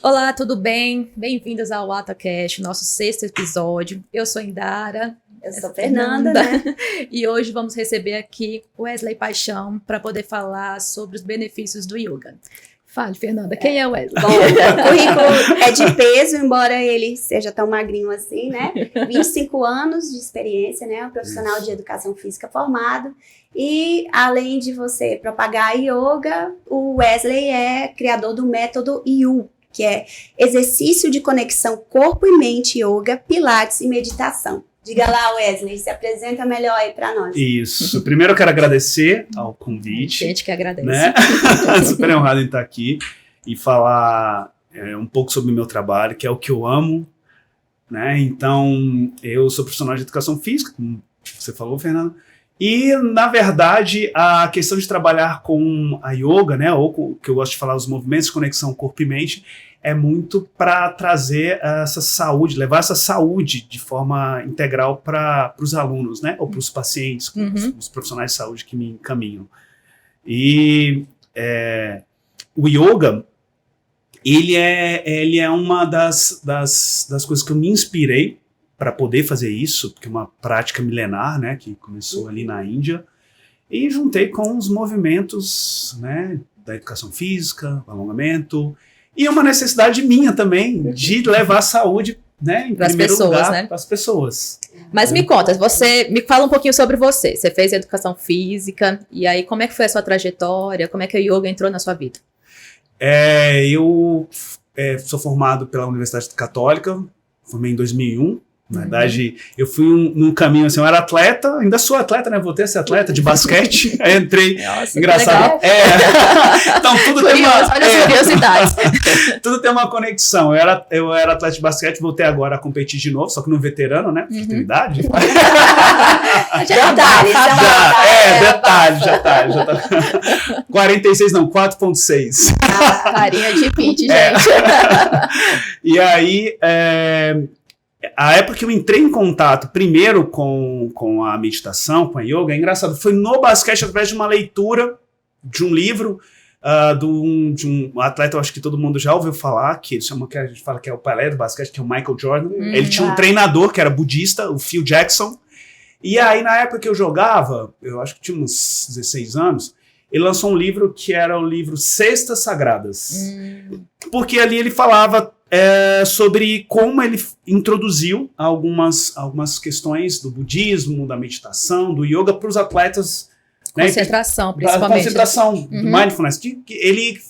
Olá, tudo bem? Bem-vindos ao AtaCast, nosso 6º episódio. Eu sou Indara. Eu sou Fernanda, né? E hoje vamos receber aqui Wesley Paixão para poder falar sobre os benefícios do yoga. Fale, Fernanda, quem é o Wesley? Bom, o currículo é de peso, embora ele seja tão magrinho assim, né? 25 anos de experiência, né? Um profissional de educação física formado. E, além de você propagar a yoga, o Wesley é criador do método YU, que é exercício de conexão corpo e mente, yoga, pilates e meditação. Diga lá, Wesley, se apresenta melhor aí para nós. Isso. Primeiro eu quero agradecer ao convite. Gente que agradece. Né? Super honrado em estar aqui e falar um pouco sobre o meu trabalho, que é o que eu amo. Né? Então, eu sou profissional de educação física, como você falou, Fernando. E, na verdade, a questão de trabalhar com a yoga, né, ou com, que eu gosto de falar, os movimentos de conexão corpo e mente, é muito para trazer essa saúde, levar essa saúde de forma integral para os alunos, né, ou para os pacientes, os profissionais de saúde que me encaminham. E o yoga, ele é uma das coisas que eu me inspirei para poder fazer isso, porque é uma prática milenar, né, que começou ali na Índia, e juntei com os movimentos, né, da educação física, alongamento, e uma necessidade minha também de levar a saúde, né, em primeiro lugar, né, para as pessoas. Mas me conta, me fala um pouquinho sobre você. Você fez educação física, e aí como é que foi a sua trajetória, como é que o yoga entrou na sua vida? Eu sou formado pela Universidade Católica, formei em 2001. Na verdade, eu fui num caminho assim, eu era atleta, ainda sou atleta, né? Voltei a ser atleta de basquete, aí entrei, nossa, engraçado. Então tudo tem uma... Olha as curiosidades. Tudo tem uma conexão. Eu era atleta de basquete, voltei agora a competir de novo, só que no veterano, né? Fertilidade. Detalhe, já tá. 46 não, 4.6. Carinha de pitch, gente. E aí... A época que eu entrei em contato primeiro com a meditação, com a yoga, é engraçado, foi no basquete através de uma leitura de um livro de um atleta, eu acho que todo mundo já ouviu falar, que a gente fala que é o Pelé do basquete, que é o Michael Jordan. Ele tinha um treinador que era budista, o Phil Jackson, e aí na época que eu jogava, eu acho que tinha uns 16 anos, ele lançou um livro que era o livro Cestas Sagradas, porque ali ele falava sobre como ele introduziu algumas questões do budismo, da meditação, do yoga para os atletas. Concentração, principalmente. Concentração, do mindfulness. Que ele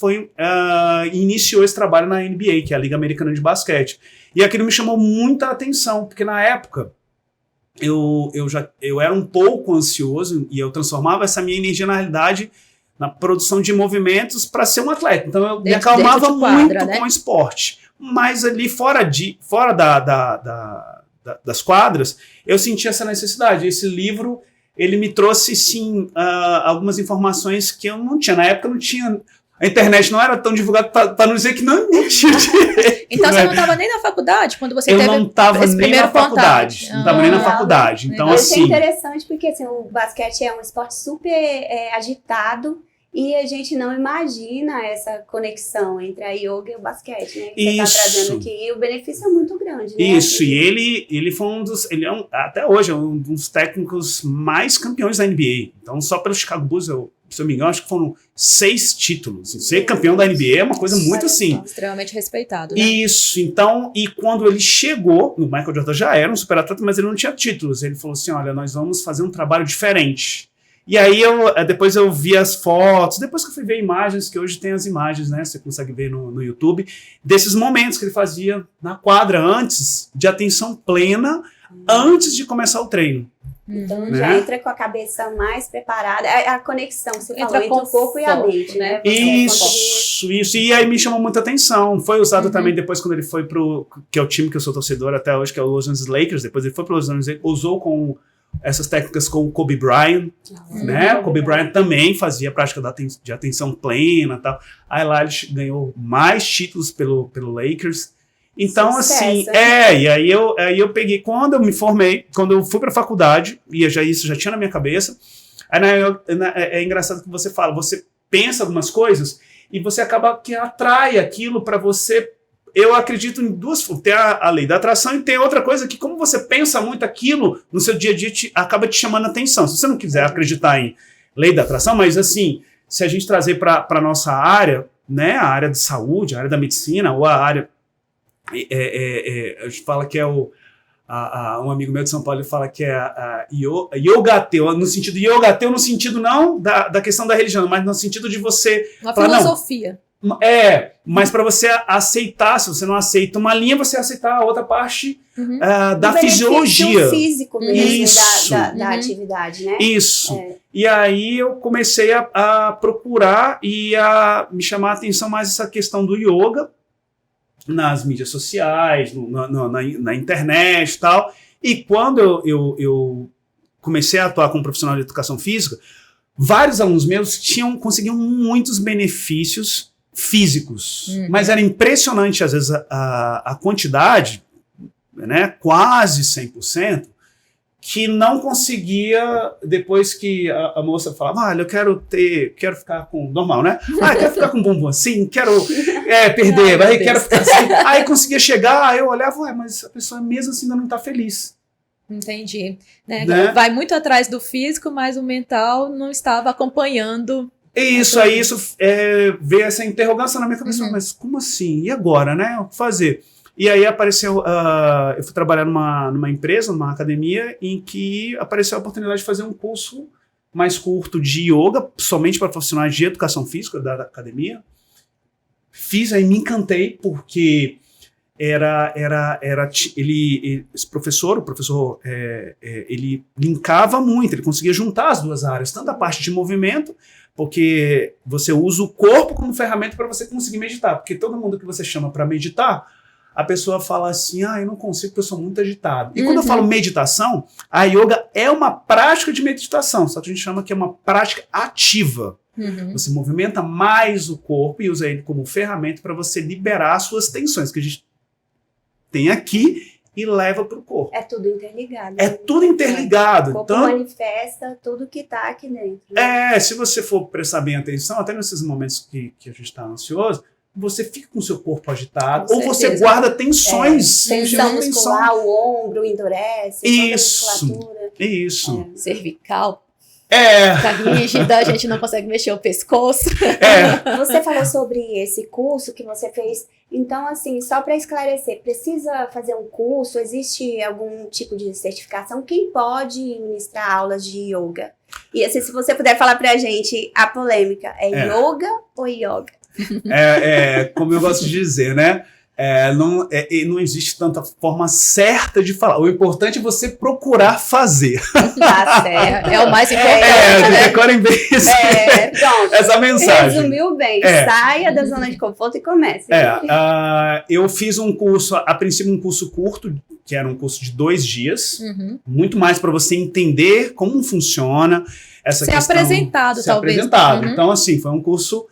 iniciou esse trabalho na NBA, que é a Liga Americana de Basquete. E aquilo me chamou muita atenção, porque na época eu era um pouco ansioso e eu transformava essa minha energia na realidade na produção de movimentos para ser um atleta. Então eu me acalmava muito com o esporte. Mas ali fora das quadras, eu senti essa necessidade. Esse livro, ele me trouxe, sim, algumas informações que eu não tinha. Na época não tinha... A internet não era tão divulgada para não dizer que não tinha direito. Então você não estava nem na faculdade quando você teve esse primeiro contato? Eu não estava nem na faculdade. Não estava nem na faculdade. Então, assim... Isso é interessante porque assim, o basquete é um esporte super agitado. E a gente não imagina essa conexão entre a yoga e o basquete, né? Que você está trazendo aqui. E o benefício é muito grande, né? Isso, e ele foi até hoje, é um dos técnicos mais campeões da NBA. Então, só pelo Chicago Bulls, se eu me engano, acho que foram 6 títulos. Ser campeão da NBA é uma coisa muito assim. Extremamente respeitado, né? Isso, então, e quando ele chegou, o Michael Jordan já era um super atleta, mas ele não tinha títulos. Ele falou assim, olha, nós vamos fazer um trabalho diferente. E aí depois eu vi as fotos, depois que eu fui ver imagens, que hoje tem as imagens, né? Você consegue ver no YouTube, desses momentos que ele fazia na quadra antes de atenção plena, antes de começar o treino. Então já entra com a cabeça mais preparada, a conexão, você falou, entre o corpo e a mente, né? Isso, e aí me chamou muita atenção. Foi usado também depois quando ele foi que é o time que eu sou torcedor até hoje, que é o Los Angeles Lakers, depois ele foi pro Los Angeles Lakers, usou com essas técnicas com o Kobe Bryant, né? O Kobe Bryant também fazia prática de atenção plena e tal. Aí lá ele ganhou mais títulos pelo Lakers. Então, assim, e aí eu peguei, quando eu me formei, quando eu fui pra faculdade, e isso já tinha na minha cabeça, aí é engraçado que você fala, você pensa algumas coisas, e você acaba que atrai aquilo para você eu acredito em duas, tem a lei da atração e tem outra coisa que, como você pensa muito aquilo no seu dia a dia, acaba te chamando a atenção. Se você não quiser acreditar em lei da atração, mas assim, se a gente trazer para a nossa área, né, a área de saúde, a área da medicina, ou a área, a gente fala que é um amigo meu de São Paulo, ele fala que é a yoga ateu, no sentido yoga ateu, no sentido não da questão da religião, mas no sentido de você... Uma filosofia. Mas para você aceitar, se você não aceita uma linha, você aceitar a outra parte da fisiologia. Físico mesmo, isso. da atividade, né? Isso. E aí eu comecei a procurar e a me chamar a atenção mais essa questão do yoga nas mídias sociais, na internet e tal. E quando eu comecei a atuar como profissional de educação física, vários alunos meus conseguiam muitos benefícios físicos, mas era impressionante às vezes a quantidade, né, quase 100%, que não conseguia, depois que a moça falava, olha, eu quero ficar com, normal, né? Eu quero ficar com bumbum assim, quero perder, aí quero ficar assim. Aí conseguia chegar, aí eu olhava, mas a pessoa mesmo assim ainda não tá feliz. Entendi. Né? Vai muito atrás do físico, mas o mental não estava acompanhando. Isso veio essa interrogação na minha cabeça, mas como assim? E agora, né? O que fazer? E aí apareceu, eu fui trabalhar numa empresa, numa academia, em que apareceu a oportunidade de fazer um curso mais curto de yoga, somente para profissionais de educação física da academia. Fiz, aí me encantei, porque esse professor, ele linkava muito, ele conseguia juntar as duas áreas, tanto a parte de movimento, porque você usa o corpo como ferramenta para você conseguir meditar, porque todo mundo que você chama para meditar, a pessoa fala assim, eu não consigo porque eu sou muito agitado. E quando eu falo meditação, a yoga é uma prática de meditação, só que a gente chama que é uma prática ativa. Você movimenta mais o corpo e usa ele como ferramenta para você liberar suas tensões, que a gente tem aqui e leva para o corpo. É tudo interligado. É tudo interligado. O corpo manifesta tudo que está aqui dentro. Né? Se você for prestar bem atenção, até nesses momentos que a gente está ansioso, você fica com o seu corpo agitado, ou você guarda tensões. Tensão muscular, o ombro endurece, isso, toda a musculatura. Isso. Cervical. Tá rígida, a gente não consegue mexer o pescoço. Você falou sobre esse curso que você fez. Então, assim, só para esclarecer, precisa fazer um curso? Existe algum tipo de certificação? Quem pode ministrar aulas de yoga? E assim, se você puder falar pra gente a polêmica, yoga ou yoga? Como eu gosto de dizer, né? Não existe tanta forma certa de falar. O importante é você procurar fazer. Tá certo. É o mais importante. Decorem bem pronto. essa mensagem. Resumiu bem. Saia da zona de conforto e comece. Eu fiz um curso, a princípio um curso curto, que era um curso de 2 dias, muito mais para você entender como funciona essa questão. Apresentado, talvez. Então, assim, foi um curso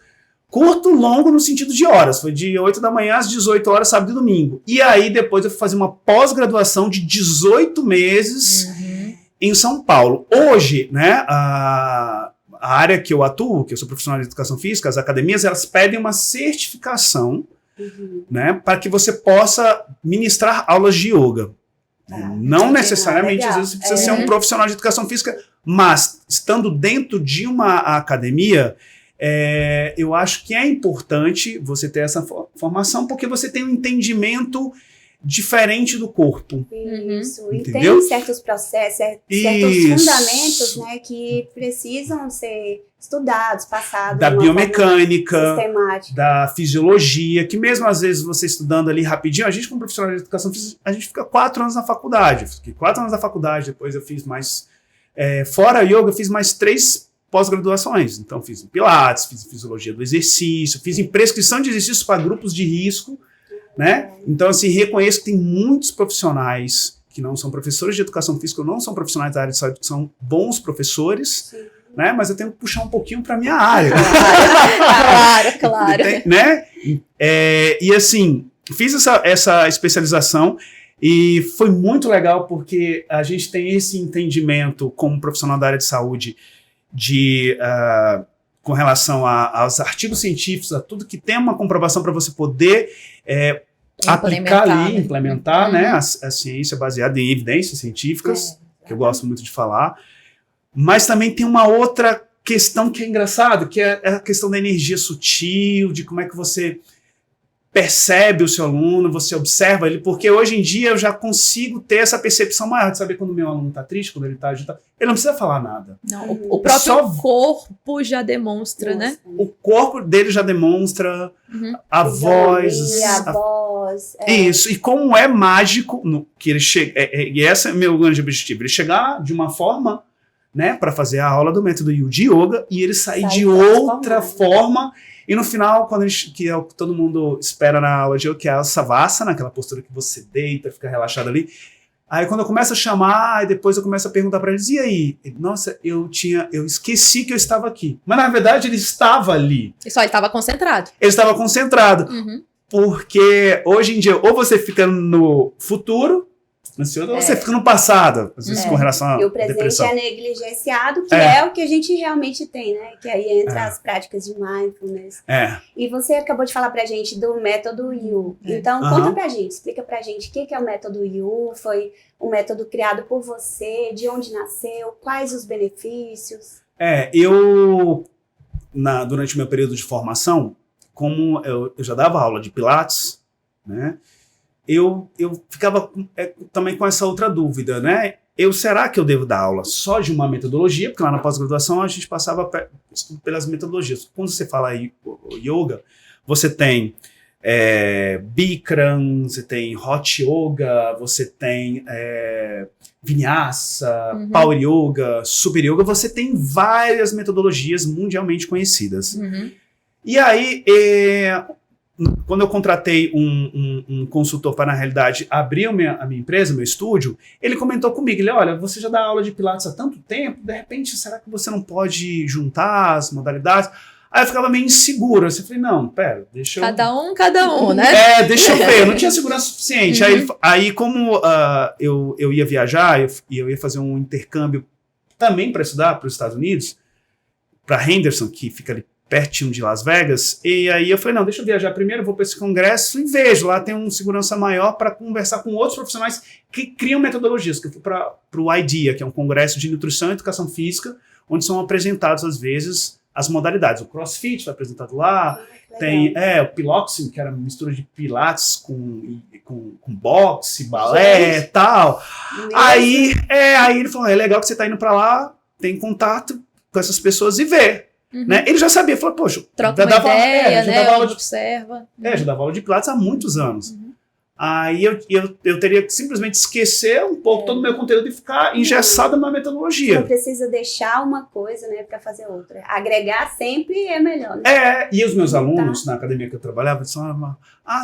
curto, longo no sentido de horas. Foi de 8 da manhã às 18 horas, sábado e domingo. E aí, depois eu fui fazer uma pós-graduação de 18 meses em São Paulo. Hoje, né, a área que eu atuo, que eu sou profissional de educação física, as academias, elas pedem uma certificação, né, para que você possa ministrar aulas de yoga. Não necessariamente, às vezes, você precisa ser um profissional de educação física, mas estando dentro de uma academia, eu acho que é importante você ter essa formação, porque você tem um entendimento diferente do corpo. Isso, e entendeu? tem certos processos, certos fundamentos, né, que precisam ser estudados, passados. Da biomecânica, da fisiologia, que mesmo às vezes você estudando ali rapidinho, a gente como profissional de educação física, a gente fica 4 anos na faculdade. Eu fiquei 4 anos na faculdade, depois eu fiz mais, fora yoga, eu fiz mais 3 pós-graduações. Então, fiz em Pilates, fiz em Fisiologia do Exercício, fiz em prescrição de exercícios para grupos de risco, né? Então, assim, reconheço que tem muitos profissionais que não são professores de educação física, não são profissionais da área de saúde, que são bons professores, né? Mas eu tenho que puxar um pouquinho para a minha área. Claro. Né? E, assim, fiz essa especialização e foi muito legal porque a gente tem esse entendimento como profissional da área de saúde com relação aos artigos científicos, a tudo que tem uma comprovação para você poder aplicar ali, né? implementar, né, a ciência baseada em evidências científicas, que eu gosto muito de falar. Mas também tem uma outra questão que é engraçada, que é a questão da energia sutil, de como é que você percebe o seu aluno, você observa ele, porque hoje em dia eu já consigo ter essa percepção maior de saber quando o meu aluno está triste, quando ele está agitado. Ele não precisa falar nada. Não, o próprio corpo já demonstra, né? O corpo dele já demonstra, a voz. A voz. Isso, e como é mágico, que ele chega, e esse é o meu grande objetivo, ele chegar de uma forma, né, para fazer a aula do método Yu de yoga, e ele sair de outra forma. E no final, que é o que todo mundo espera na aula de yoga, que é a savasana, aquela postura que você deita, fica relaxado ali. Aí quando eu começo a chamar, e depois eu começo a perguntar para eles, e aí? Nossa, eu esqueci que eu estava aqui. Mas na verdade ele estava ali. E só ele estava concentrado. Ele estava concentrado. Porque hoje em dia, ou você fica no futuro, ansioso, ou você fica no passado, às vezes com relação à depressão. E o presente depressão. é negligenciado, que é o que a gente realmente tem, né? Que aí entra as práticas de mindfulness. E você acabou de falar pra gente do método Yu. Então, conta pra gente, explica pra gente o que é o método Yu, foi um método criado por você, de onde nasceu, quais os benefícios? Durante o meu período de formação, como eu já dava aula de Pilates, né? Eu ficava também com essa outra dúvida, né? Será que eu devo dar aula só de uma metodologia? Porque lá na pós-graduação a gente passava pelas metodologias. Quando você fala yoga, você tem Bikram, você tem Hot Yoga, você tem Vinyasa, Power Yoga, Super Yoga. Você tem várias metodologias mundialmente conhecidas. E aí, quando eu contratei um consultor para, na realidade, abrir a minha empresa, meu estúdio, ele comentou comigo, olha, você já dá aula de Pilates há tanto tempo, de repente, será que você não pode juntar as modalidades? Aí eu ficava meio inseguro, eu falei, não, pera, deixa eu... Cada um, né? Deixa eu ver, eu não tinha segurança suficiente. Aí como eu ia viajar, eu ia fazer um intercâmbio também para estudar para os Estados Unidos, para Henderson, que fica ali pertinho de Las Vegas, e aí eu falei, não, deixa eu viajar primeiro, vou para esse congresso e vejo, lá tem uma segurança maior para conversar com outros profissionais que criam metodologias, que eu fui para o IDEA, que é um congresso de nutrição e educação física, onde são apresentados, às vezes, as modalidades. O CrossFit foi apresentado lá, tem o Piloxing, que era uma mistura de pilates com boxe, balé e tal. Aí ele falou, é legal que você está indo para lá, tem contato com essas pessoas e vê. Né? Ele já sabia, falou, poxa, troca uma ideia, né? Observa. Já dava aula de Pilates há muitos anos. Aí eu teria que simplesmente esquecer um pouco todo o meu conteúdo e ficar engessado na metodologia. Não precisa deixar uma coisa, né, para fazer outra. Agregar sempre é melhor, né? E os meus alunos na academia que eu trabalhava, eles falavam,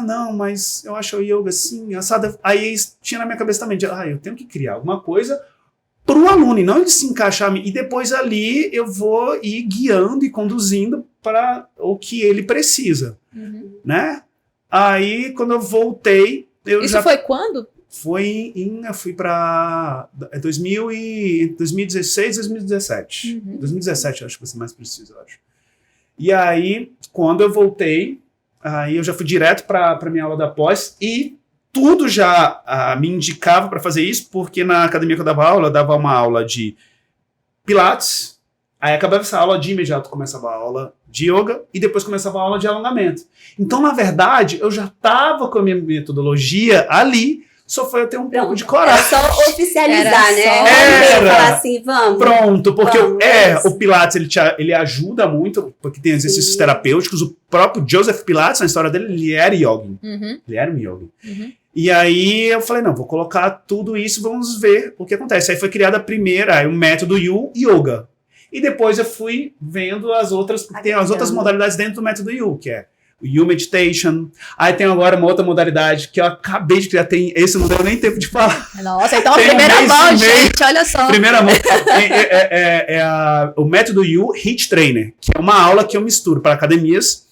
não, mas eu acho o yoga assim, assado. Aí tinha na minha cabeça também, eu tenho que criar alguma coisa para o aluno, e não ele se encaixar, e depois ali eu vou ir guiando e conduzindo para o que ele precisa, né? Aí, quando eu voltei... Isso foi quando? Eu fui para 2016, 2017. 2017, acho que vai ser mais preciso, eu acho. E aí, quando eu voltei, aí eu já fui direto para minha aula da pós, e tudo já me indicava para fazer isso, porque na academia que eu dava uma aula de Pilates, aí acabava essa aula, de imediato começava a aula de yoga, e depois começava a aula de alongamento. Então, na verdade, eu já estava com a minha metodologia ali, só foi eu ter um pouco de coragem. Era só oficializar, né? Falar assim, vamos. Pronto, porque o Pilates, ele ajuda muito, porque tem exercícios terapêuticos. O próprio Joseph Pilates, na história dele, ele era yogin. Ele era um yogin. E aí eu falei, não, vou colocar tudo isso, vamos ver o que acontece. Aí foi criada a primeira, o método Yu Yoga. E depois eu fui vendo as outras, tem as outras modalidades dentro do método Yu, que é o Yu Meditation. Aí tem agora uma outra modalidade que eu acabei de criar, esse não deu nem tempo de falar. Nossa, então a primeira mão, gente, olha só. Primeira mão. O método Yu HIIT Trainer, que é uma aula que eu misturo para academias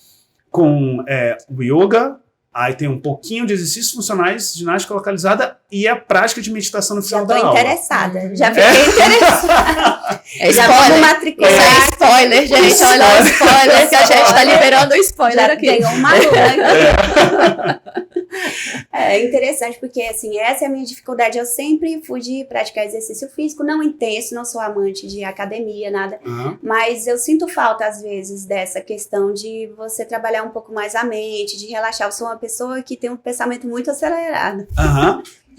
com o yoga. Aí tem um pouquinho de exercícios funcionais, ginástica localizada e a prática de meditação no final da aula. Já tô interessada. Já fiquei interessada. Já vamos matricular. Isso é spoiler, gente. Olha o spoiler que a gente tá liberando o spoiler já aqui. Ganhou uma aula. É interessante, porque assim, essa é a minha dificuldade. Eu sempre fui de praticar exercício físico, não intenso, não sou amante de academia, nada. Mas eu sinto falta, às vezes, dessa questão de você trabalhar um pouco mais a mente, de relaxar. Eu sou uma pessoa que tem um pensamento muito acelerado.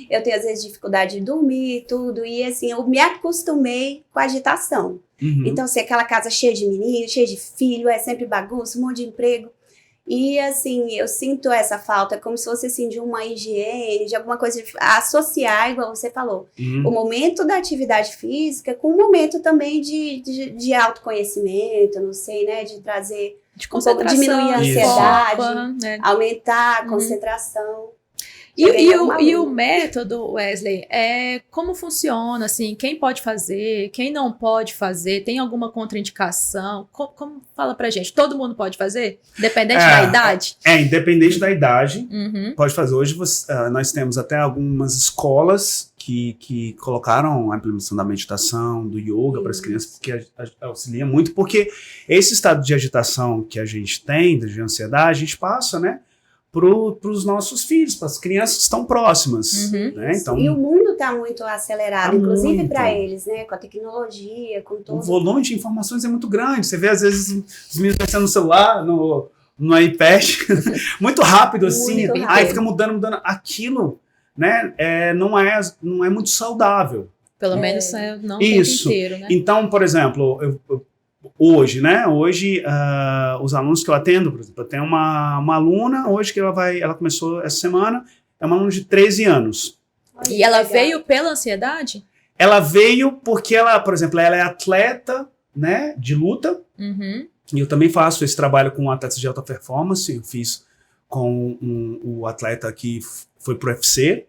Eu tenho, às vezes, dificuldade de dormir, tudo. E, assim, eu me acostumei com a agitação. Então, assim, aquela casa cheia de meninos, cheia de filho, é sempre bagunça, um monte de emprego. E, assim, eu sinto essa falta, como se fosse, assim, de uma higiene, de alguma coisa, associar, igual você falou, o momento da atividade física com o momento também de autoconhecimento, não sei, né, de trazer, de concentração, diminuir a ansiedade, foco, né? aumentar a concentração. E o método, Wesley, como funciona, assim, quem pode fazer, quem não pode fazer, tem alguma contraindicação? Como fala pra gente? Todo mundo pode fazer? Independente da idade? Independente da idade, pode fazer. Hoje nós temos até algumas escolas que colocaram a implementação da meditação, do yoga para as crianças, porque auxilia muito, porque esse estado de agitação que a gente tem, de ansiedade, a gente passa, né, para os nossos filhos, para as crianças que estão próximas. Né? Então, e o mundo está muito acelerado, inclusive para eles, né? Com a tecnologia, com todo... O volume de informações é muito grande. Você vê, às vezes, os meninos mexendo no celular, no iPad, muito rápido, assim. Muito rápido. Aí fica mudando. Aquilo, né, não é muito saudável. Pelo menos não o tempo inteiro, né? Então, por exemplo, hoje, né? Hoje, os alunos que eu atendo, por exemplo, eu tenho uma aluna hoje que ela começou essa semana, é uma aluna de 13 anos. E ela veio pela ansiedade? Ela veio porque ela, por exemplo, ela é atleta, né, de luta. E eu também faço esse trabalho com atletas de alta performance. Eu fiz com o atleta que foi pro UFC,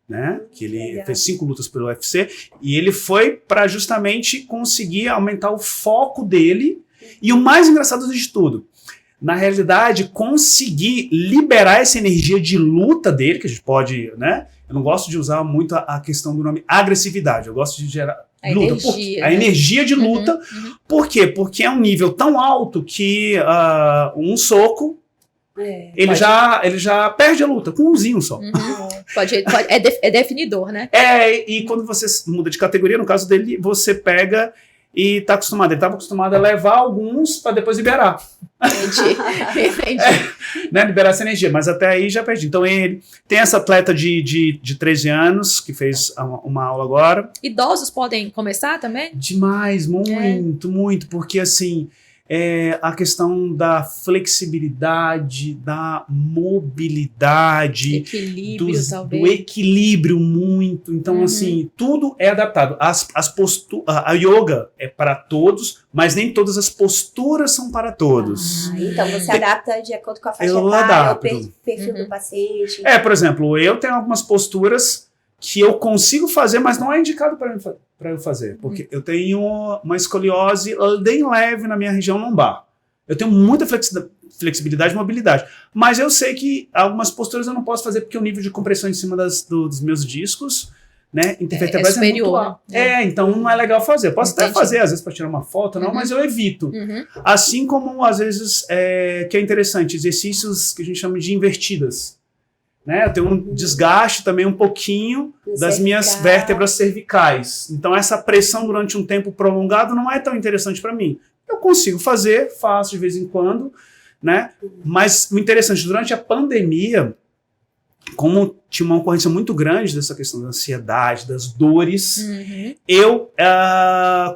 né? Que ele fez 5 lutas pelo UFC e ele foi para justamente conseguir aumentar o foco dele. E o mais engraçado de tudo, na realidade, conseguir liberar essa energia de luta dele, que a gente pode, né? Eu não gosto de usar muito a questão do nome agressividade, eu gosto de gerar luta, energia, a energia de luta. Por quê? Porque é um nível tão alto que um soco ele já perde a luta, com umzinho só. É definidor, né? E quando você muda de categoria, no caso dele, você pega e tá acostumado. Ele estava acostumado a levar alguns para depois liberar. Entendi. Né, liberar essa energia, mas até aí já perdi. Então ele tem essa atleta de 13 anos que fez uma aula agora. Idosos podem começar também? Demais, muito, porque assim, a questão da flexibilidade, da mobilidade, do equilíbrio muito. Então, assim, tudo é adaptado. A yoga é para todos, mas nem todas as posturas são para todos. Então, você adapta de acordo com a faixa etária, o perfil do paciente. Por exemplo, eu tenho algumas posturas que eu consigo fazer, mas não é indicado para eu fazer, porque eu tenho uma escoliose bem leve na minha região lombar. Eu tenho muita flexibilidade e mobilidade, mas eu sei que algumas posturas eu não posso fazer porque o nível de compressão em cima dos meus discos, né, intervertebrais é muito alto. Então não é legal fazer. Eu posso até fazer, às vezes, para tirar uma foto, mas eu evito. Assim como, às vezes, que é interessante, exercícios que a gente chama de invertidas. Né? Eu tenho um desgaste também um pouquinho das minhas vértebras cervicais. Então essa pressão durante um tempo prolongado não é tão interessante para mim. Eu consigo fazer, faço de vez em quando, né? Mas o interessante, durante a pandemia, como tinha uma ocorrência muito grande dessa questão da ansiedade, das dores, eu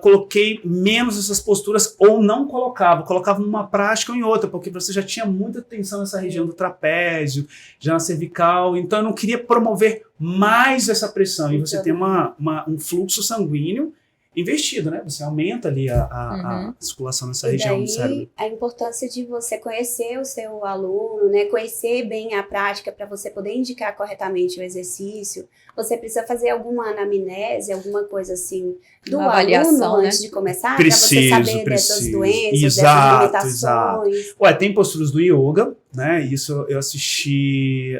coloquei menos essas posturas ou não colocava numa prática ou em outra, porque você já tinha muita tensão nessa região do trapézio, já na cervical, então eu não queria promover mais essa pressão, e você tem um fluxo sanguíneo investido, né? Você aumenta ali a circulação nessa região do cérebro. A importância de você conhecer o seu aluno, né? Conhecer bem a prática para você poder indicar corretamente o exercício. Você precisa fazer alguma anamnese, alguma coisa assim do aluno antes de começar, para você saber dessas doenças, dessas limitações. Tem posturas do yoga, né? Isso eu assisti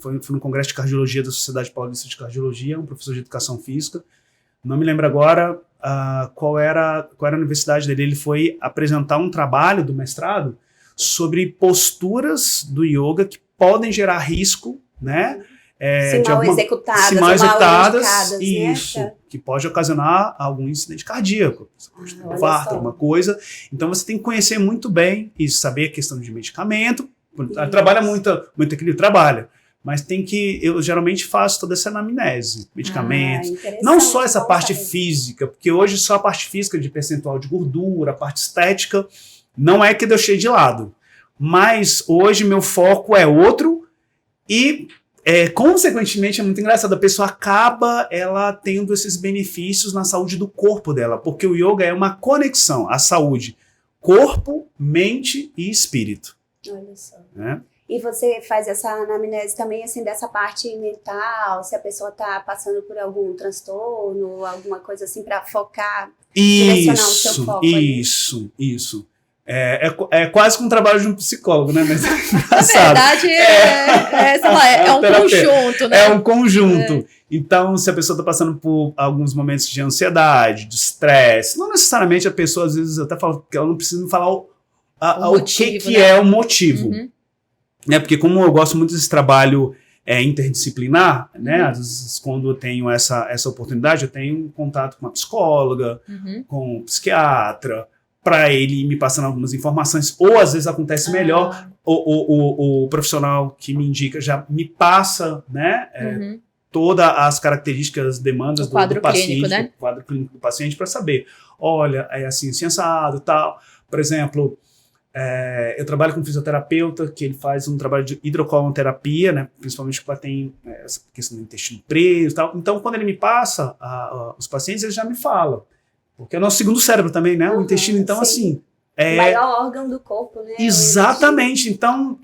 foi no Congresso de Cardiologia da Sociedade Paulista de Cardiologia, um professor de educação física. Não me lembro agora qual era a universidade dele. Ele foi apresentar um trabalho do mestrado sobre posturas do yoga que podem gerar risco, né? Se mal executadas, se mal executadas, né? isso, que pode ocasionar algum incidente cardíaco, um infarto, alguma coisa. Então você tem que conhecer muito bem isso, saber a questão de medicamento. Trabalha muito aquele trabalho, mas eu geralmente faço toda essa anamnese, medicamentos, não só essa parte física, porque hoje só a parte física de percentual de gordura, a parte estética, não é que eu deixei de lado, mas hoje meu foco é outro e consequentemente, é muito engraçado, a pessoa acaba ela tendo esses benefícios na saúde do corpo dela, porque o yoga é uma conexão à saúde, corpo, mente e espírito. Olha só. Né? E você faz essa anamnese também, assim, dessa parte mental, se a pessoa está passando por algum transtorno, alguma coisa assim, para focar, direcionar o seu foco. Isso. É quase como um trabalho de um psicólogo, né? Mas na verdade, é um conjunto, né? É um conjunto. Então, se a pessoa está passando por alguns momentos de ansiedade, de estresse, não necessariamente a pessoa, às vezes, até fala que ela não precisa me falar o motivo, né? É o motivo. Uhum. Né? Porque como eu gosto muito desse trabalho interdisciplinar, né? Às vezes, quando eu tenho essa oportunidade, eu tenho contato com uma psicóloga, com um psiquiatra, para ele me passando algumas informações, ou às vezes acontece melhor, o profissional que me indica já me passa, né, todas as características, demandas do paciente, clínico, né? do quadro clínico do paciente, para saber, olha, é assim, assado, tal. Por exemplo, eu trabalho com um fisioterapeuta que ele faz um trabalho de hidrocolonterapia, né, principalmente para tem essa questão do intestino preso e tal. Então, quando ele me passa os pacientes, ele já me fala. Porque é o nosso segundo cérebro também, né? O intestino, então, assim... o maior órgão do corpo, né? Exatamente. Então,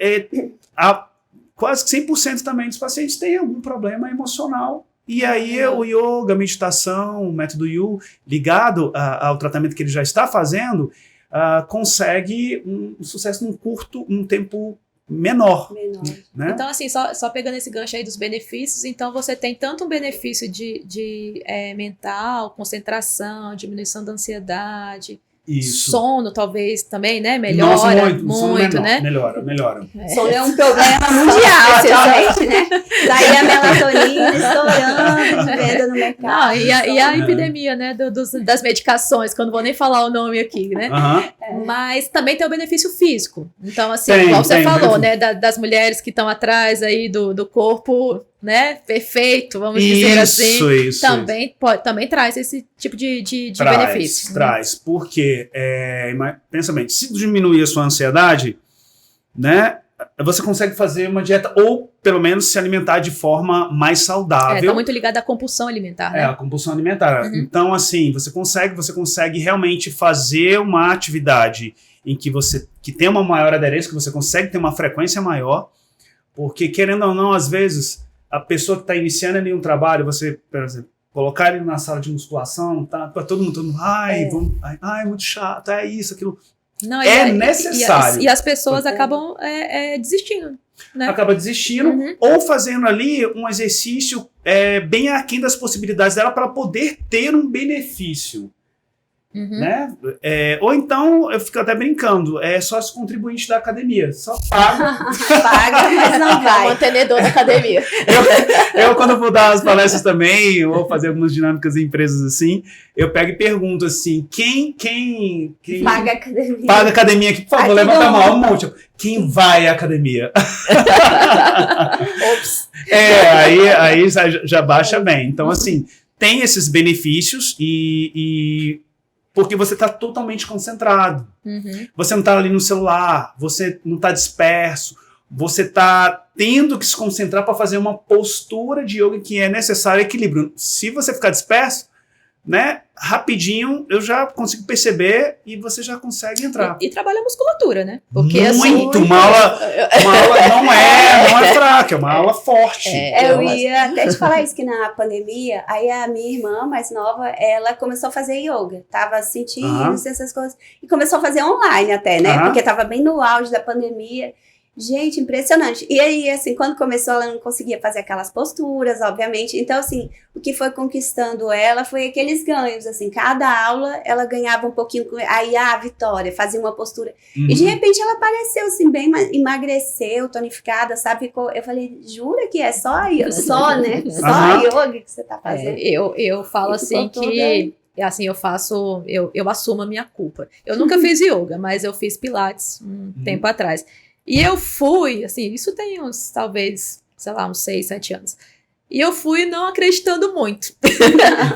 quase que 100% também dos pacientes têm algum problema emocional. E aí, o yoga, a meditação, o método Yu, ligado ao tratamento que ele já está fazendo, consegue um sucesso num tempo menor. Né? Então, assim, só pegando esse gancho aí dos benefícios, então você tem tanto um benefício de mental, concentração, diminuição da ansiedade, sono talvez também, né? Melhora. Nossa, muito, né? Melhora. Sono é um problema mundial atualmente, né? Daí a melatonina estourando de venda no mercado. E a epidemia, né? Das medicações, que eu não vou nem falar o nome aqui, né? Mas também tem o benefício físico. Então, assim, igual você falou, né? Das mulheres que estão atrás aí do corpo, né? Perfeito, vamos dizer assim. Também traz esse tipo de benefício. Traz, porque, pensa bem, se diminuir a sua ansiedade, né? Você consegue fazer uma dieta ou, pelo menos, se alimentar de forma mais saudável. Está muito ligado à compulsão alimentar, né? A compulsão alimentar. Então, assim, você consegue realmente fazer uma atividade em que tem uma maior aderência, que você consegue ter uma frequência maior, porque, querendo ou não, às vezes, a pessoa que está iniciando ali um trabalho, você, por exemplo, colocar ele na sala de musculação, tá todo mundo, muito chato, isso, aquilo. Não, necessário. E as pessoas acabam desistindo. Né? Acaba desistindo ou fazendo ali um exercício bem aquém das possibilidades dela para poder ter um benefício. Né? Ou então, eu fico até brincando, só os contribuintes da academia, só paga, mas não vai. O mantenedor da academia. Eu, quando vou dar as palestras também, ou fazer algumas dinâmicas em empresas assim, eu pego e pergunto assim, quem paga a academia? Paga a academia aqui, por favor, levanta a mão, um monte. Quem vai à academia? Ops. Aí já baixa bem. Então, assim, tem esses benefícios e porque você está totalmente concentrado. Você não está ali no celular, você não está disperso, você está tendo que se concentrar para fazer uma postura de yoga que é necessário equilíbrio. Se você ficar disperso, né, rapidinho eu já consigo perceber e você já consegue entrar. E trabalha a musculatura, né? Porque uma aula não é fraca, é uma aula forte. Eu ia até te falar isso, que na pandemia, aí a minha irmã mais nova, ela começou a fazer yoga, tava sentindo essas coisas, e começou a fazer online até, né? Porque tava bem no auge da pandemia. Gente, impressionante. E aí, assim, quando começou, ela não conseguia fazer aquelas posturas, obviamente. Então, assim, o que foi conquistando ela foi aqueles ganhos, assim, cada aula ela ganhava um pouquinho, aí a Vitória fazia uma postura. E de repente ela apareceu, assim, bem, emagreceu, tonificada, sabe? Eu falei, jura que é só, né? Só a yoga que você tá fazendo? Eu falo assim que... Assim, eu assumo a minha culpa. Eu nunca fiz yoga, mas eu fiz pilates tempo atrás. E eu fui, assim, isso tem uns, talvez, sei lá, uns 6, 7 anos. E eu fui não acreditando muito.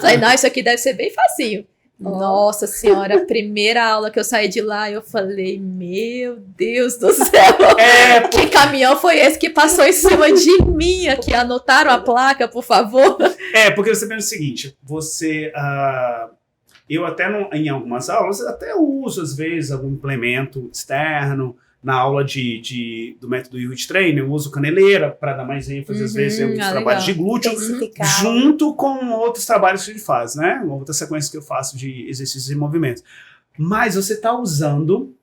Falei, não, isso aqui deve ser bem facinho. Nossa senhora, a primeira aula que eu saí de lá, eu falei, meu Deus do céu, que caminhão foi esse que passou em cima de mim aqui? Anotaram a placa, por favor? Porque você pensa o seguinte, eu até em algumas aulas, até uso às vezes algum implemento externo. Na aula do método Youth Trainer, eu uso caneleira para dar mais ênfase, às vezes eu uso trabalhos de glúteo, junto com outros trabalhos que a gente faz, né? Outra sequência que eu faço de exercícios e movimentos. Mas você está usando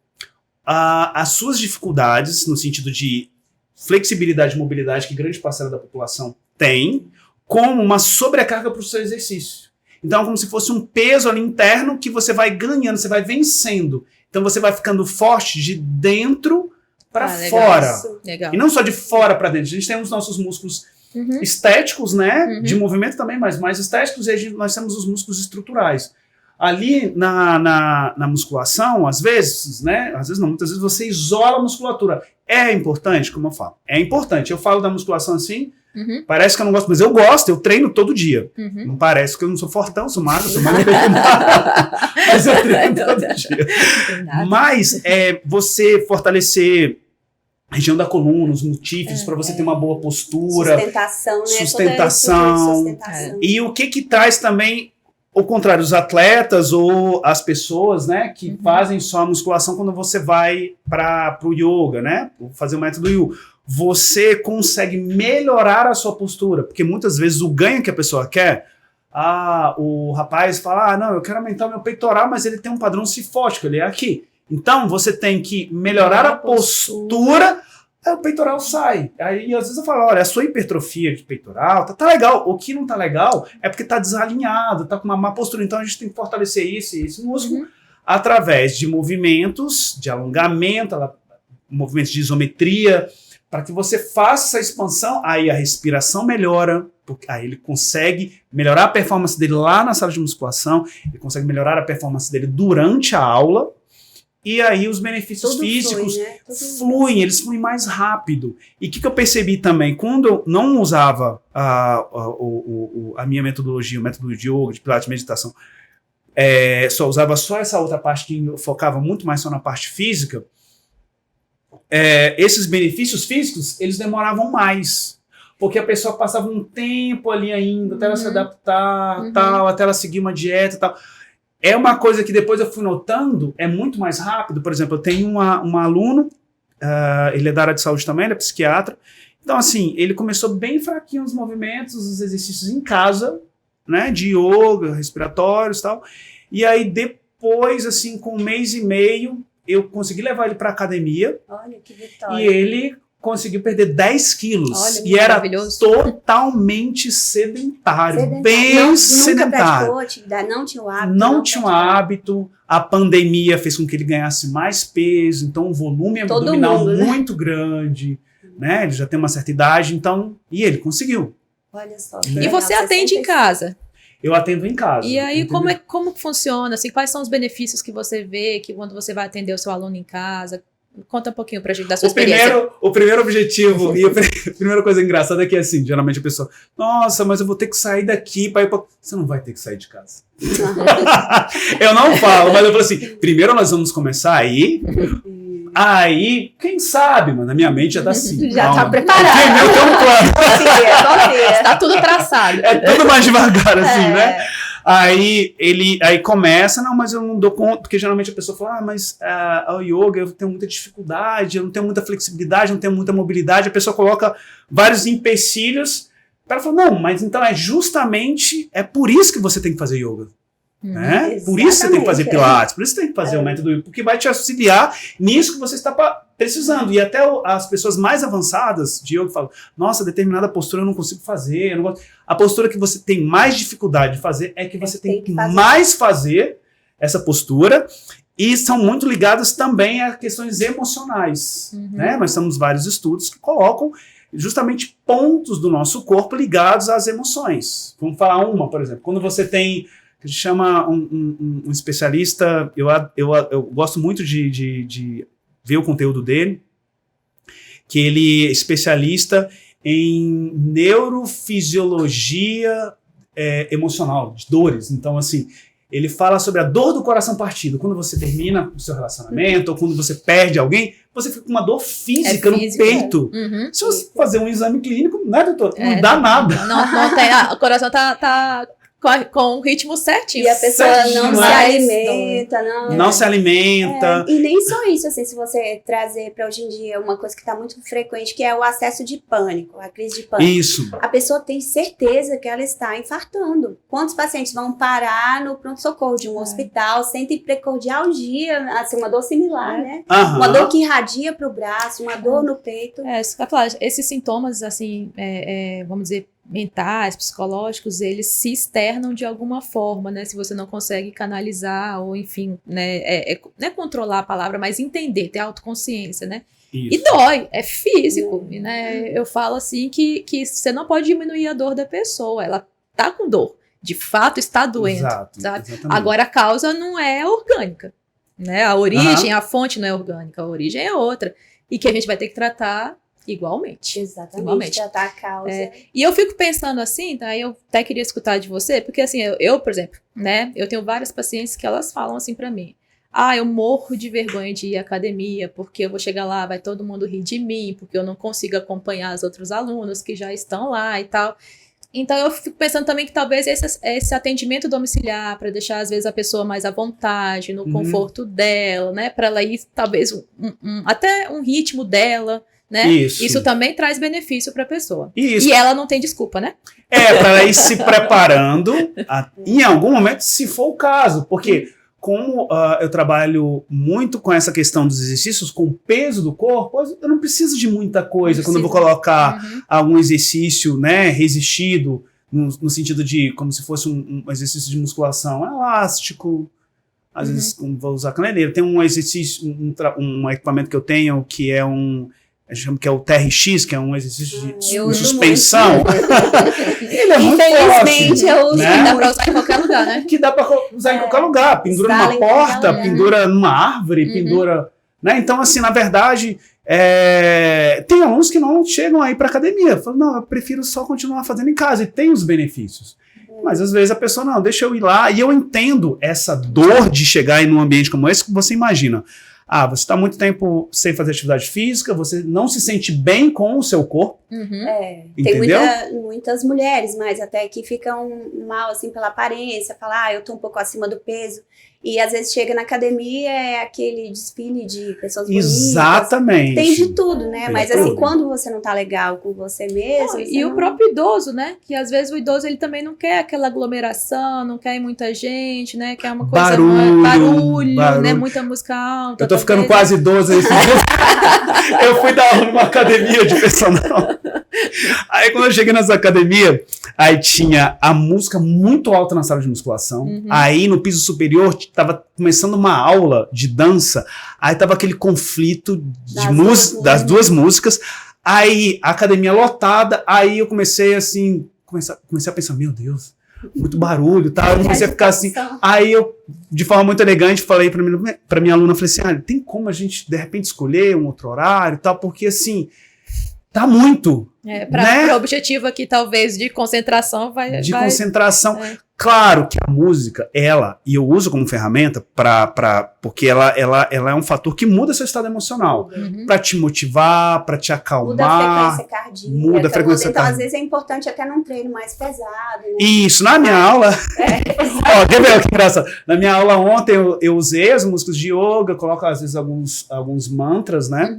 as suas dificuldades, no sentido de flexibilidade e mobilidade que grande parcela da população tem, como uma sobrecarga para o seu exercício. Então, é como se fosse um peso ali interno que você vai ganhando, você vai vencendo. Então você vai ficando forte de dentro para fora. Legal. E não só de fora para dentro. A gente tem os nossos músculos estéticos, né? De movimento também, mas mais estéticos, e nós temos os músculos estruturais. Ali na musculação, às vezes, né? Às vezes não, muitas vezes você isola a musculatura. É importante, como eu falo. É importante. Eu falo da musculação assim, parece que eu não gosto, mas eu gosto, eu treino todo dia. Não parece que eu não sou fortão, sou magro, sou magro. Mas eu treino todo dia. Mas você fortalecer a região da coluna, os multífios, para você ter uma boa postura. Sustentação, né? Sustentação. E o que traz também, ao contrário, os atletas ou as pessoas, né, que fazem só a musculação quando você vai para o yoga, né, fazer o método Yu, você consegue melhorar a sua postura, porque muitas vezes o ganho que a pessoa quer, o rapaz fala, não, eu quero aumentar o meu peitoral, mas ele tem um padrão cifótico, ele é aqui. Então, você tem que melhorar a postura, aí o peitoral sai. Aí, às vezes eu falo, olha, a sua hipertrofia de peitoral tá legal. O que não tá legal é porque tá desalinhado, tá com uma má postura. Então, a gente tem que fortalecer isso e esse músculo através de movimentos de alongamento, movimentos de isometria, para que você faça essa expansão, aí a respiração melhora, porque aí ele consegue melhorar a performance dele lá na sala de musculação, ele consegue melhorar a performance dele durante a aula, e aí os benefícios físicos fluem, eles fluem mais rápido. E o que eu percebi também, quando eu não usava a minha metodologia, o método de yoga, de pilates, meditação, só usava só essa outra parte que eu focava muito mais só na parte física, esses benefícios físicos, eles demoravam mais. Porque a pessoa passava um tempo ali ainda, até ela se adaptar, tal, até ela seguir uma dieta e tal. É uma coisa que depois eu fui notando, é muito mais rápido. Por exemplo, eu tenho um aluno, ele é da área de saúde também, ele é psiquiatra. Então, assim, ele começou bem fraquinho os movimentos, os exercícios em casa, né, de yoga, respiratórios e tal. E aí, depois, assim, com 1 mês e meio, eu consegui levar ele para academia. Olha que vitória. E ele conseguiu perder 10 quilos. Olha, e era totalmente sedentário. Bem sedentário. Nunca praticou atividade, não tinha o hábito. Não tinha o hábito. A pandemia fez com que ele ganhasse mais peso, então um volume abdominal muito grande. Né? Ele já tem uma certa idade, então... E ele conseguiu. Olha só. Né? E você atende em casa? Eu atendo em casa. E aí, como funciona? Assim, quais são os benefícios que você vê que quando você vai atender o seu aluno em casa? Conta um pouquinho pra gente da sua experiência. O primeiro objetivo e a primeira coisa engraçada é que, assim, geralmente a pessoa, nossa, mas eu vou ter que sair daqui para ir pra... Você não vai ter que sair de casa. Eu não falo, mas eu falo assim, primeiro nós vamos começar aí, quem sabe, mano, na minha mente já tá assim. Já tá preparado. Eu tenho um plano. Tá tudo traçado. É tudo mais devagar, assim, né? Aí começa, não, mas eu não dou conta, porque geralmente a pessoa fala, mas o yoga eu tenho muita dificuldade, eu não tenho muita flexibilidade, eu não tenho muita mobilidade, a pessoa coloca vários empecilhos, ela fala, não, mas então é por isso que você tem que fazer yoga. Né? Por isso você tem que fazer Pilates, por isso você tem que fazer o método, porque vai te auxiliar nisso que você está precisando. E até as pessoas mais avançadas de yoga falam, nossa, determinada postura eu não consigo fazer. Eu não gosto. A postura que você tem mais dificuldade de fazer é que você tem que mais fazer essa postura. E são muito ligadas também a questões emocionais. Né? Nós temos vários estudos que colocam justamente pontos do nosso corpo ligados às emoções. Vamos falar uma, por exemplo. Quando você tem... A gente chama um especialista, eu gosto muito de ver o conteúdo dele, que ele é especialista em neurofisiologia emocional, de dores. Então, assim, ele fala sobre a dor do coração partido. Quando você termina o seu relacionamento, ou quando você perde alguém, você fica com uma dor física no peito. Se você fazer um exame clínico, né, doutor? Não dá nada. Não tem, o coração tá com o ritmo certinho. E a pessoa não se alimenta, não se alimenta. E nem só isso, assim, se você trazer para hoje em dia uma coisa que está muito frequente, que é o acesso de pânico, a crise de pânico. Isso. A pessoa tem certeza que ela está infartando. Quantos pacientes vão parar no pronto-socorro de um hospital, sentem precordialgia, assim, uma dor similar, né? Uma dor que irradia para o braço, uma dor no peito. Esses sintomas, assim, vamos dizer, mentais, psicológicos, eles se externam de alguma forma, né? Se você não consegue canalizar ou, enfim, né? Não é controlar a palavra, mas entender, ter autoconsciência, né? Isso. E dói, é físico, né? Eu falo assim que você não pode diminuir a dor da pessoa, ela tá com dor, de fato está doendo, sabe? Exatamente. Agora a causa não é orgânica, né? A origem, a fonte não é orgânica, a origem é outra, e que a gente vai ter que tratar igualmente. Exatamente, tratar a causa. E eu fico pensando assim, tá? Eu até queria escutar de você, porque assim, eu, por exemplo, né? Eu tenho várias pacientes que elas falam assim pra mim, eu morro de vergonha de ir à academia, porque eu vou chegar lá, vai todo mundo rir de mim, porque eu não consigo acompanhar os outros alunos que já estão lá e tal. Então eu fico pensando também que talvez esse atendimento domiciliar, para deixar às vezes a pessoa mais à vontade, no conforto dela, né? Para ela ir talvez até um ritmo dela, né? Isso também traz benefício para a pessoa. E ela não tem desculpa, né? Para ela ir se preparando em algum momento, se for o caso. Porque como eu trabalho muito com essa questão dos exercícios, com o peso do corpo, eu não preciso de muita coisa quando eu vou colocar algum exercício, né, resistido, no sentido de como se fosse um exercício de musculação elástico. Às vezes vou usar caneleira. Tem um exercício, um equipamento que eu tenho que é a gente chama que é o TRX, que é um exercício de suspensão. Ele é muito forte, eu uso, né? Dá pra usar em qualquer lugar, né? Que dá pra usar em qualquer lugar. Pendura numa porta, pendura numa árvore, pendura... Né? Então, assim, na verdade, tem alunos que não chegam aí pra academia. Falam, não, eu prefiro só continuar fazendo em casa. E tem os benefícios. Mas, às vezes, a pessoa, não, deixa eu ir lá. E eu entendo essa dor de chegar em um ambiente como esse, que você imagina. Você está muito tempo sem fazer atividade física, você não se sente bem com o seu corpo. Tem muitas mulheres, mas até que ficam mal assim pela aparência, falar, eu tô um pouco acima do peso. E às vezes chega na academia, é aquele desfile de pessoas bonitas. Exatamente. Tem de tudo, né? Mas assim, quando você não tá legal com você mesmo... o próprio idoso, né? Que às vezes o idoso, ele também não quer aquela aglomeração, não quer muita gente, né? Quer uma coisa... Barulho, né? Muita música alta. Eu tô ficando quase idoso aí. Eu fui dar aula numa academia de personal. Aí quando eu cheguei nessa academia, aí tinha a música muito alta na sala de musculação. Aí no piso superior tava começando uma aula de dança. Aí tava aquele conflito das duas músicas. Aí a academia lotada. Aí eu comecei assim, comecei a pensar, meu Deus, muito barulho, tá? Eu comecei a ficar assim. Aí eu, de forma muito elegante, falei pra minha aluna, falei assim, tem como a gente de repente escolher um outro horário e tal, porque assim, tá muito. Para o objetivo aqui, talvez, de concentração, concentração. Claro que a música, e eu uso como ferramenta porque ela é um fator que muda seu estado emocional. Pra te motivar, pra te acalmar. Muda a frequência cardíaca. Então, às vezes, é importante até num treino mais pesado. Né? Isso, na minha aula... quer ver que engraçado? Na minha aula ontem, eu usei as músicas de yoga, coloco, às vezes, alguns mantras, né?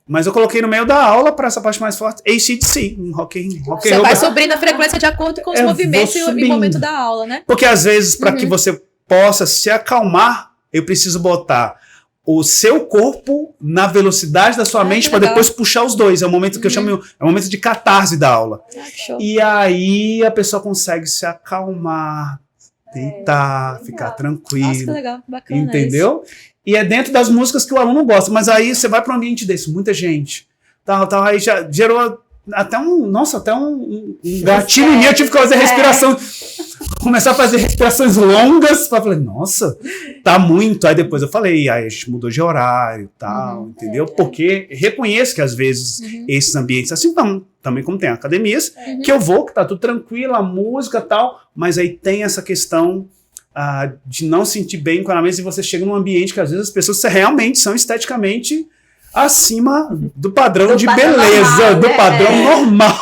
Mas eu coloquei no meio da aula, para essa parte mais forte, AC/DC, um rock Você vai subindo a frequência de acordo com os movimentos e o momento da aula, né? Porque às vezes, para que você possa se acalmar, eu preciso botar o seu corpo na velocidade da sua mente para depois puxar os dois. É o momento que eu chamo, é o momento de catarse da aula. Show. E aí a pessoa consegue se acalmar, deitar, ficar tranquilo. Nossa, que legal, bacana. Entendeu? E é dentro das músicas que o aluno gosta. Mas aí você vai para um ambiente desse, muita gente. Tal, aí já gerou até um gatilho em mim. Eu tive que fazer respiração. Começar a fazer respirações longas. Falei, nossa, tá muito. Aí depois eu falei, aí a gente mudou de horário e tal, entendeu? Porque reconheço que às vezes esses ambientes assim também como tem academias, que eu vou, que tá tudo tranquilo, a música e tal, mas aí tem essa questão de não sentir bem com a mesa e você chega num ambiente que às vezes as pessoas realmente são esteticamente acima do padrão de beleza, do padrão normal.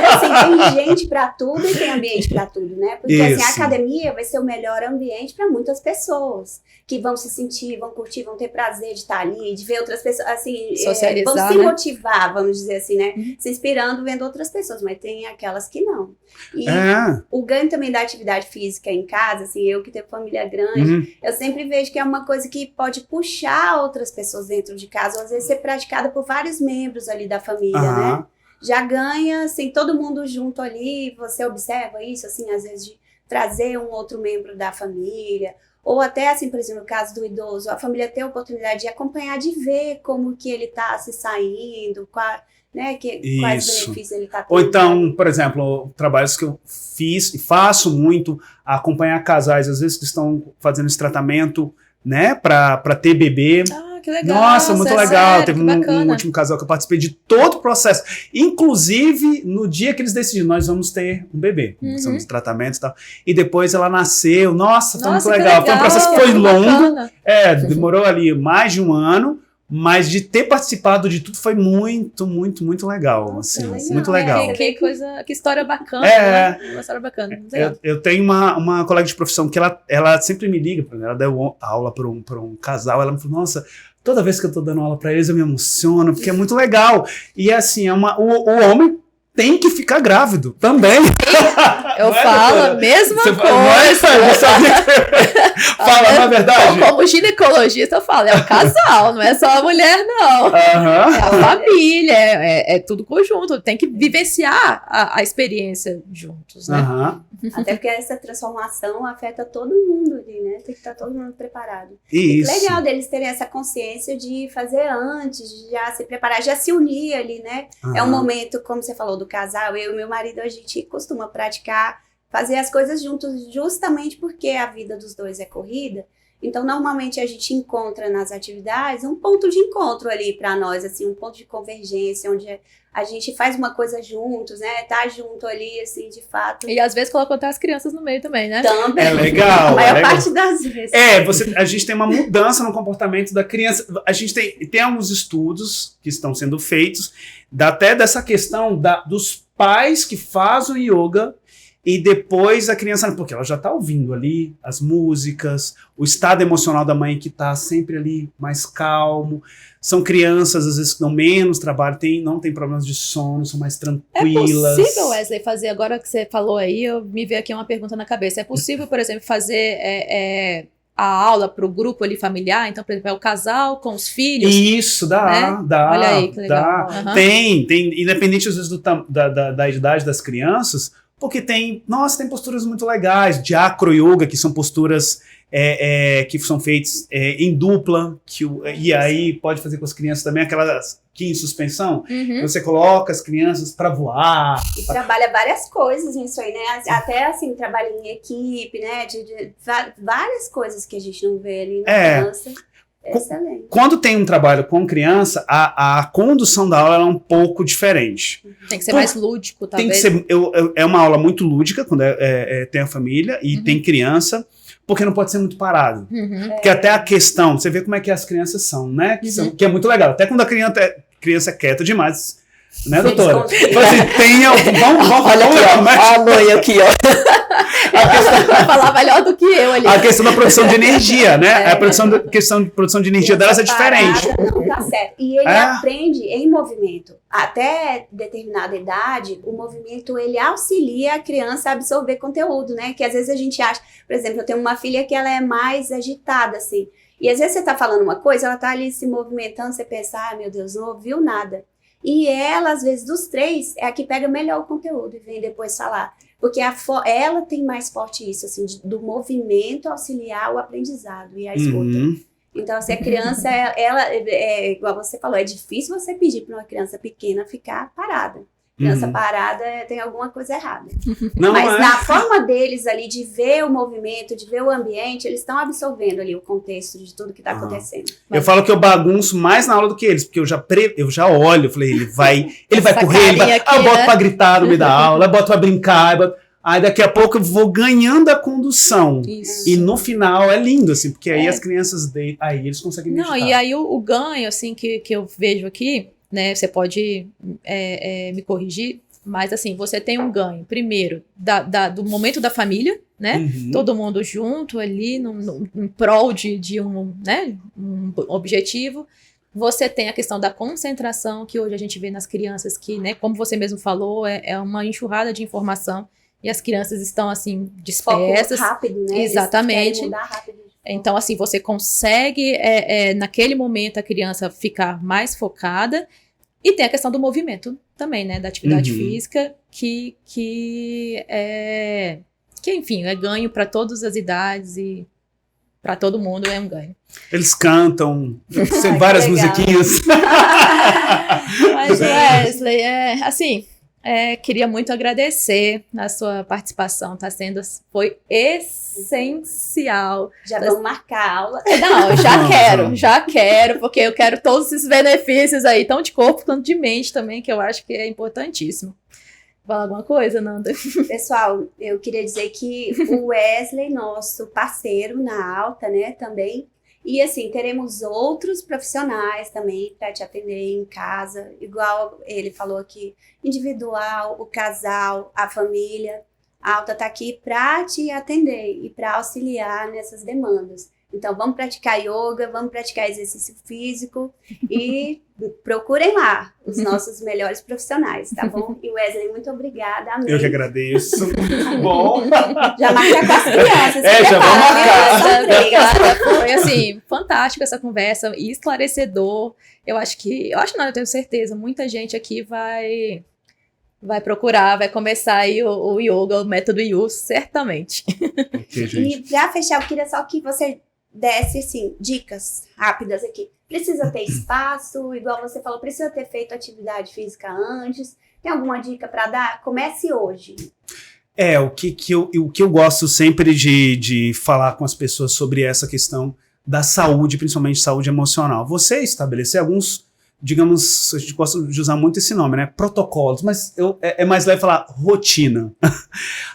Assim, tem gente pra tudo e tem ambiente pra tudo, né? Porque assim, a academia vai ser o melhor ambiente pra muitas pessoas que vão se sentir, vão curtir, vão ter prazer de estar ali, de ver outras pessoas, assim, socializar, vão se né? motivar, vamos dizer assim, né? Se inspirando, vendo outras pessoas, mas tem aquelas que não. E o ganho também da atividade física em casa, assim, eu que tenho família grande, eu sempre vejo que é uma coisa que pode puxar outras pessoas dentro de casa, ou às vezes ser praticada por vários membros ali da família, né? Já ganha, assim, todo mundo junto ali, você observa isso, assim, às vezes de trazer um outro membro da família, ou até, assim, por exemplo, no caso do idoso, a família ter a oportunidade de acompanhar, de ver como que ele está se saindo, quais benefícios ele está tendo. Ou então, por exemplo, trabalhos que eu fiz e faço muito, acompanhar casais, às vezes que estão fazendo esse tratamento, né, para ter bebê. Que legal. Nossa, muito legal. Sério, teve um último casal que eu participei de todo o processo. Inclusive, no dia que eles decidiram, nós vamos ter um bebê. Começamos tratamentos e tal. E depois ela nasceu. Nossa, foi muito legal. Foi um processo que foi longo. Demorou ali mais de um ano. Mas de ter participado de tudo foi muito, muito, muito legal. Assim, muito legal. Que história bacana. Né? Uma história bacana. Eu tenho uma colega de profissão que ela sempre me liga. Ela deu aula para um casal. Ela me falou, nossa, toda vez que eu tô dando aula para eles eu me emociono, porque é muito legal. E assim, o homem tem que ficar grávido também. Eu falo a mesma coisa. Fala, não é verdade? Como ginecologista, eu falo, é o casal, não é só a mulher, não. É a família, é tudo conjunto. Tem que vivenciar a experiência juntos, né? Até porque essa transformação afeta todo mundo ali, né? Tem que estar todo mundo preparado. Isso. E legal deles terem essa consciência de fazer antes, de já se preparar, já se unir ali, né? É um momento, como você falou, do casal. Eu e meu marido, a gente costuma praticar, fazer as coisas juntos, justamente porque a vida dos dois é corrida. Então, normalmente, a gente encontra nas atividades um ponto de encontro ali para nós, assim, um ponto de convergência, onde a gente faz uma coisa juntos, né? Tá junto ali, assim, de fato. E às vezes coloca até as crianças no meio também, né? Também. É legal. A maior parte das vezes. A gente tem uma mudança no comportamento da criança. A gente tem alguns estudos que estão sendo feitos, até dessa questão dos pais que fazem o yoga e depois a criança, porque ela já está ouvindo ali as músicas, o estado emocional da mãe que está sempre ali mais calmo. São crianças, às vezes, que dão menos trabalho, não tem problemas de sono, são mais tranquilas. É possível, Wesley, fazer, agora que você falou aí, me veio aqui uma pergunta na cabeça. É possível, por exemplo, fazer a aula para o grupo ali familiar? Então, por exemplo, é o casal com os filhos? Isso, dá. Olha aí, que legal. Tem, independente, às vezes, da idade das crianças, porque tem posturas muito legais, de acro-yoga, que são posturas que são feitas em dupla, e aí pode fazer com as crianças também aquelas que em suspensão, você coloca as crianças para voar. E trabalha várias coisas nisso aí, né? Até assim, trabalha em equipe, né? De várias coisas que a gente não vê ali na criança. Excelente. Quando tem um trabalho com criança, a condução da aula é um pouco diferente. Tem que ser mais lúdico, talvez. Tem que ser, é uma aula muito lúdica, quando tem a família e tem criança, porque não pode ser muito parado. Porque até a questão, você vê como é que as crianças são, né? Que é muito legal. Até quando a criança é quieta demais, Né, doutora? Desconto. Assim, vamos Olha aqui, ó. Ó a mãe aqui, ó. Vai falar melhor do que eu ali. A questão da produção de energia, né? A questão de produção de energia delas é diferente. Não, tá certo. E ele aprende em movimento. Até determinada idade, o movimento, ele auxilia a criança a absorver conteúdo, né? Que às vezes a gente acha... Por exemplo, eu tenho uma filha que ela é mais agitada, assim. E às vezes você tá falando uma coisa, ela tá ali se movimentando, você pensa, meu Deus, não ouviu nada. E ela, às vezes, dos 3, é a que pega melhor o conteúdo e vem depois falar. Porque ela tem mais forte isso, assim, do movimento auxiliar o aprendizado e a escuta. Então, assim, a criança, ela igual você falou, é difícil você pedir para uma criança pequena ficar parada. Criança parada tem alguma coisa errada. Mas na forma deles ali de ver o movimento, de ver o ambiente, eles estão absorvendo ali o contexto de tudo que está acontecendo. Eu falo que eu bagunço mais na aula do que eles, porque eu já olho, eu falei, ele vai correr, eu boto pra gritar no meio da aula, eu boto pra brincar, aí daqui a pouco eu vou ganhando a condução. Isso. E no final é lindo, assim, porque aí as crianças aí eles conseguem meditar. Não, e aí o ganho, assim, que eu vejo aqui, né, você pode me corrigir, mas assim, você tem um ganho, primeiro, do momento da família, né, todo mundo junto ali, em prol de um objetivo. Você tem a questão da concentração, que hoje a gente vê nas crianças, que, né, como você mesmo falou, é uma enxurrada de informação, e as crianças estão, assim, dispersas. Foco rápido, né? Exatamente. Eles querem mudar rápido. Então, assim, você consegue, naquele momento, a criança ficar mais focada. E tem a questão do movimento também, né? Da atividade física, que enfim, é ganho para todas as idades e para todo mundo é um ganho. Eles cantam, tem várias musiquinhas. Mas, Wesley, assim... queria muito agradecer a sua participação, foi essencial. Já vamos marcar a aula. Não, já quero, porque eu quero todos esses benefícios aí, tanto de corpo quanto de mente também, que eu acho que é importantíssimo. Fala alguma coisa, Nanda? Pessoal, eu queria dizer que o Wesley, nosso parceiro na Alta, né, também. E assim, teremos outros profissionais também para te atender em casa, igual ele falou aqui, individual, o casal, a família. A Alta está aqui para te atender e para auxiliar nessas demandas. Então, vamos praticar yoga, vamos praticar exercício físico e procurem lá os nossos melhores profissionais, tá bom? E Wesley, muito obrigada. Amém. Eu que agradeço. Bom. Já marca com as crianças. Já vou marcar. Obrigada. Foi, assim, fantástico essa conversa e esclarecedor. Eu tenho certeza, muita gente aqui vai procurar, vai começar aí o yoga, o método Yu, certamente. Okay, gente. E para fechar, eu queria só que você desse, assim, dicas rápidas aqui. Precisa ter espaço, igual você falou, precisa ter feito atividade física antes. Tem alguma dica para dar? Comece hoje. O que eu gosto sempre de falar com as pessoas sobre essa questão da saúde, principalmente saúde emocional. Você estabelecer alguns, digamos, a gente gosta de usar muito esse nome, né? Protocolos, mas é mais leve falar rotina.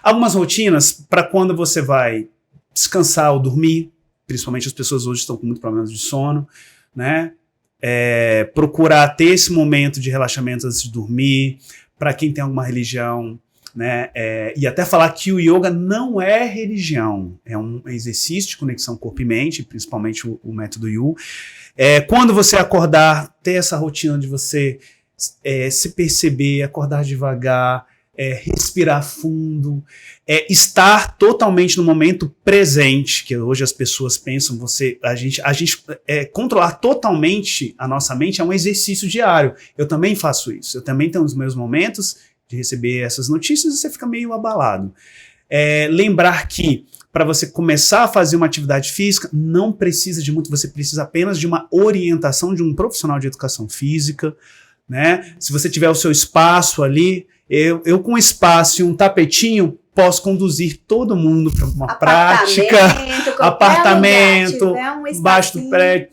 Algumas rotinas para quando você vai descansar ou dormir, principalmente as pessoas hoje estão com muitos problemas de sono, né? Procurar ter esse momento de relaxamento antes de dormir, para quem tem alguma religião, né? E até falar que o yoga não é religião, é um exercício de conexão corpo e mente, principalmente o método Yu. Quando você acordar, ter essa rotina de você se perceber, acordar devagar, respirar fundo, estar totalmente no momento presente, que hoje as pessoas pensam, a gente controlar totalmente a nossa mente é um exercício diário. Eu também faço isso, eu também tenho os meus momentos de receber essas notícias e você fica meio abalado. Lembrar que para você começar a fazer uma atividade física, não precisa de muito, você precisa apenas de uma orientação de um profissional de educação física, né? Se você tiver o seu espaço ali, eu com espaço e um tapetinho, posso conduzir todo mundo para uma prática, apartamento, embaixo do prédio,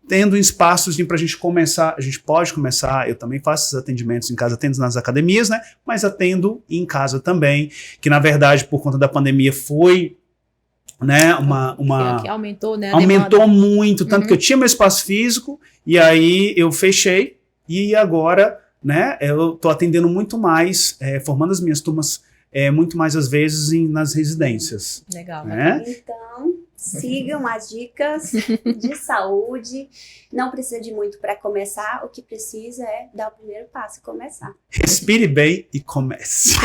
tendo espaços para a gente começar. A gente pode começar, eu também faço esses atendimentos em casa, atendo nas academias, né? Mas atendo em casa também, que na verdade, por conta da pandemia, foi, né, que aumentou, né? Aumentou muito, tanto que eu tinha meu espaço físico, e aí eu fechei, e agora, né, eu estou atendendo muito mais, formando as minhas turmas muito mais às vezes nas residências. Legal. Né? Então, sigam as dicas de saúde. Não precisa de muito para começar. O que precisa é dar o primeiro passo e começar. Respire bem e comece.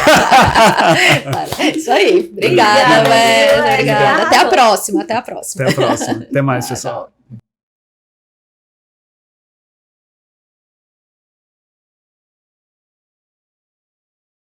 Isso aí. Obrigada, Obrigada, Wesley. Obrigada. Wesley. Até a próxima. Até a próxima. Até a próxima. Até mais, pessoal.